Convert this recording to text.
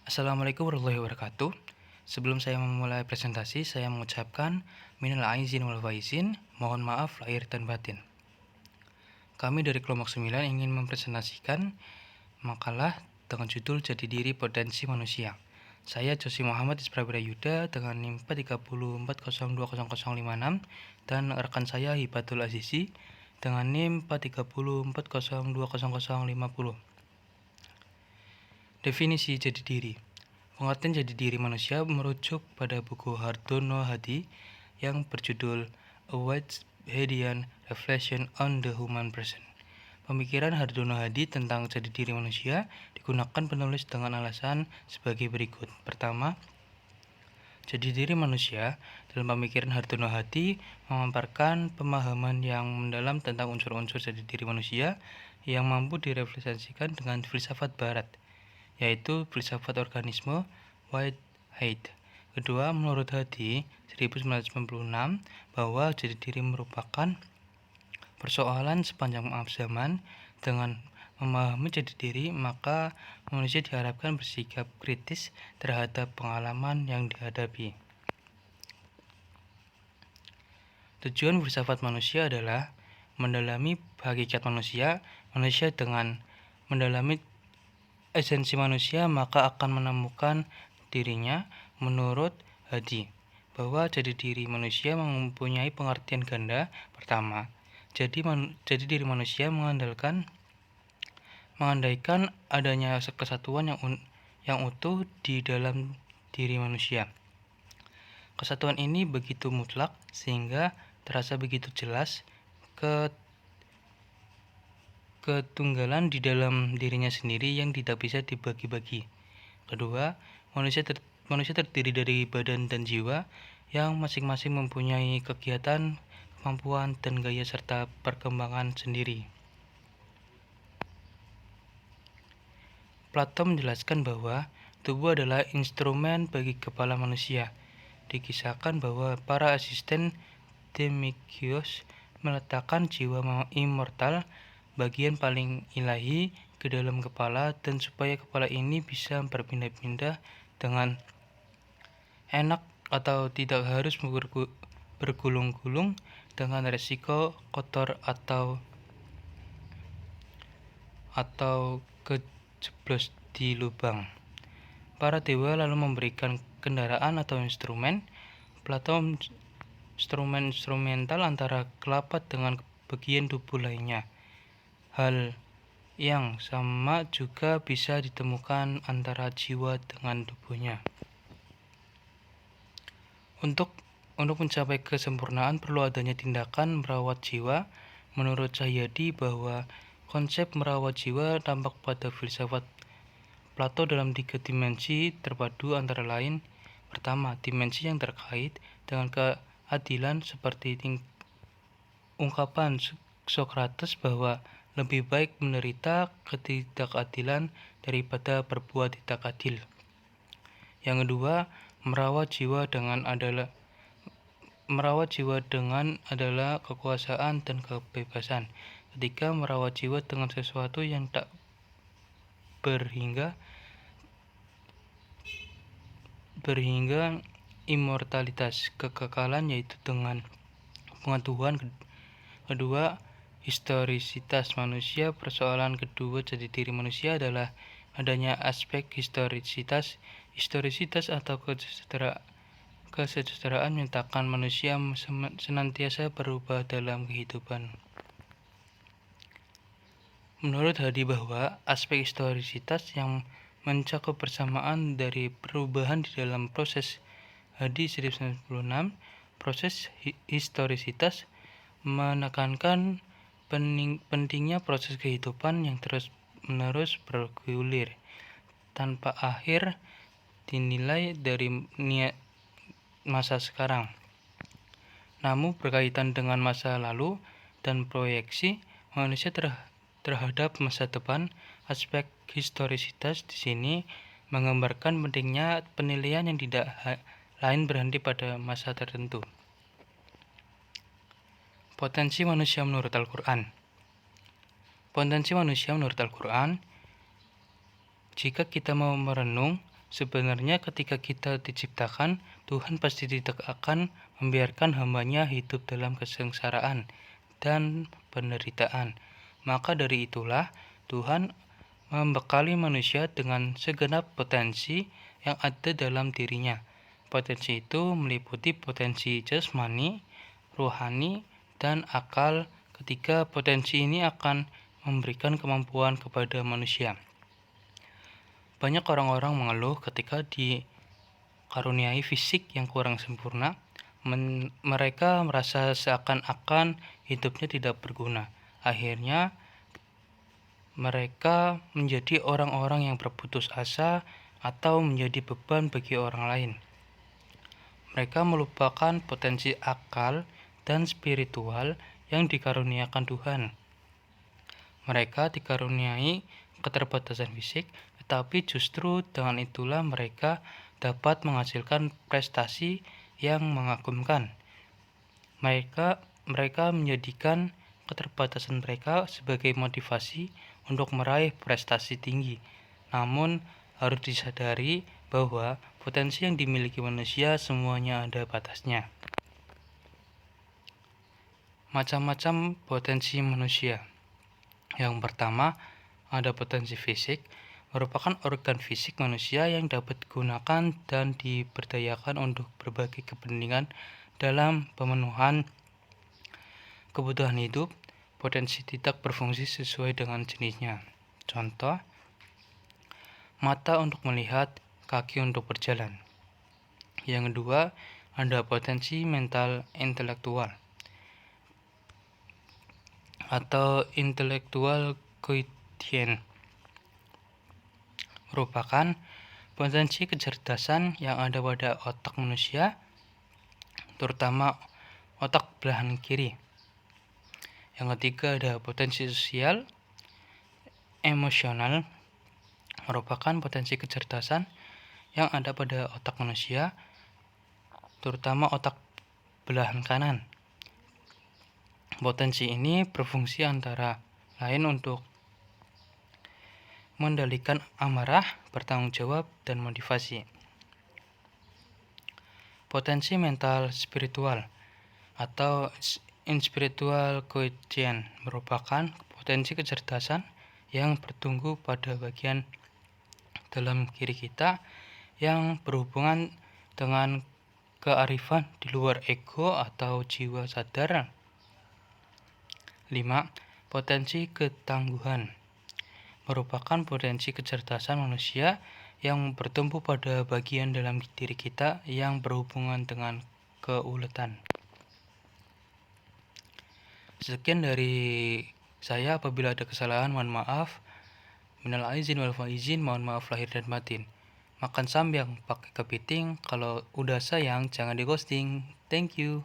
Assalamualaikum warahmatullahi wabarakatuh. Sebelum saya memulai presentasi, saya mengucapkan minal aizin wal faizin, mohon maaf lahir dan batin. Kami dari kelompok 9 ingin mempresentasikan makalah dengan judul Jati Diri Potensi Manusia. Saya Josi Muhammad Isprabira Yuda dengan NIM 430402056 dan rekan saya Hibatul Azizi dengan NIM 430402050. Definisi jati diri. Pengertian jati diri manusia merujuk pada buku Hardono Hadi yang berjudul A Whitehedian Reflection on the Human Person. Pemikiran Hardono Hadi tentang jati diri manusia digunakan penulis dengan alasan sebagai berikut. Pertama, jati diri manusia dalam pemikiran Hardono Hadi memaparkan pemahaman yang mendalam tentang unsur-unsur jati diri manusia yang mampu direfleksikan dengan filsafat barat, yaitu filsafat organisme Whitehead. Kedua, menurut Hadi 1996 bahwa jati diri merupakan persoalan sepanjang zaman. Dengan memahami jati diri, maka manusia diharapkan bersikap kritis terhadap pengalaman yang dihadapi. Tujuan filsafat manusia adalah mendalami hakikat manusia. Manusia dengan mendalami esensi manusia maka akan menemukan dirinya. Menurut Hadi, bahwa jati diri manusia mempunyai pengertian ganda. Pertama, jati diri manusia mengandaikan adanya kesatuan yang utuh di dalam diri manusia. Kesatuan ini begitu mutlak sehingga terasa begitu jelas ketunggalan di dalam dirinya sendiri yang tidak bisa dibagi-bagi. Kedua, manusia terdiri dari badan dan jiwa yang masing-masing mempunyai kegiatan, kemampuan, dan gaya serta perkembangan sendiri. Plato menjelaskan bahwa tubuh adalah instrumen bagi kepala manusia. Dikisahkan bahwa para asisten Demikios meletakkan jiwa immortal, bagian paling ilahi, ke dalam kepala, dan supaya kepala ini bisa berpindah-pindah dengan enak atau tidak harus bergulung-gulung dengan resiko kotor atau kejeblos di lubang. Para dewa lalu memberikan kendaraan atau instrumen. Plato instrumental antara kelapa dengan bagian tubuh lainnya. Hal yang sama juga bisa ditemukan antara jiwa dengan tubuhnya. Untuk mencapai kesempurnaan perlu adanya tindakan merawat jiwa. Menurut Cahyadi bahwa konsep merawat jiwa tampak pada filsafat Plato dalam 3 dimensi terpadu, antara lain: pertama, dimensi yang terkait dengan keadilan seperti ungkapan Sokrates bahwa lebih baik menderita ketidakadilan daripada berbuat tidak adil. Yang kedua, merawat jiwa adalah kekuasaan dan kebebasan. Ketiga, merawat jiwa dengan sesuatu yang tak berhingga immortalitas, kekekalan, yaitu dengan pengetahuan. Kedua, historisitas manusia. Persoalan kedua jati diri manusia adalah adanya aspek historisitas. Historisitas atau kesejahteraan menyatakan manusia senantiasa berubah dalam kehidupan. Menurut Hadi bahwa aspek historisitas yang mencakup persamaan dari perubahan di dalam proses. Hadi 1996. Proses historisitas menekankan pentingnya proses kehidupan yang terus-menerus bergulir tanpa akhir dinilai dari masa sekarang, namun berkaitan dengan masa lalu dan proyeksi manusia terhadap masa depan. Aspek historisitas di sini menggambarkan pentingnya penilaian yang tidak lain berhenti pada masa tertentu. Potensi manusia menurut Al-Quran. Potensi manusia menurut Al-Quran. Jika kita mau merenung Sebenarnya ketika kita diciptakan, Tuhan pasti tidak akan membiarkan hamba-Nya hidup dalam kesengsaraan dan penderitaan. Maka dari itulah Tuhan membekali manusia dengan segenap potensi yang ada dalam dirinya. Potensi itu meliputi potensi jasmani, rohani, dan akal. Ketiga potensi ini akan memberikan kemampuan kepada manusia. Banyak orang-orang mengeluh ketika dikaruniai fisik yang kurang sempurna. Mereka merasa seakan-akan hidupnya tidak berguna. Akhirnya, mereka menjadi orang-orang yang berputus asa atau menjadi beban bagi orang lain. Mereka melupakan potensi akal dan spiritual yang dikaruniakan Tuhan. Mereka dikaruniai keterbatasan fisik, tetapi justru dengan itulah mereka dapat menghasilkan prestasi yang mengagumkan. Mereka menjadikan keterbatasan mereka sebagai motivasi untuk meraih prestasi tinggi. Namun, harus disadari bahwa potensi yang dimiliki manusia semuanya ada batasnya. Macam-macam potensi manusia. Yang pertama, ada potensi fisik, merupakan organ fisik manusia yang dapat digunakan dan diberdayakan untuk berbagai kepentingan dalam pemenuhan kebutuhan hidup. Potensi tidak berfungsi sesuai dengan jenisnya. Contoh, mata untuk melihat, kaki untuk berjalan. Yang kedua, ada potensi mental intelektual atau intellectual quotient, merupakan potensi kecerdasan yang ada pada otak manusia, terutama otak belahan kiri. Yang ketiga ada potensi sosial, emosional, merupakan potensi kecerdasan yang ada pada otak manusia, terutama otak belahan kanan. Potensi ini berfungsi antara lain untuk mengendalikan amarah, bertanggung jawab, dan motivasi. Potensi mental spiritual atau spiritual quotient merupakan potensi kecerdasan yang bertumbuh pada bagian dalam kiri kita yang berhubungan dengan kearifan di luar ego atau jiwa sadar. 5. Potensi ketangguhan merupakan potensi kecerdasan manusia yang bertumbuh pada bagian dalam diri kita yang berhubungan dengan keuletan. Sekian dari saya, apabila ada kesalahan mohon maaf. Minal aizin wal faizin, mohon maaf lahir dan batin. Makan sambiang pakai kepiting, kalau udah sayang jangan di ghosting. Thank you.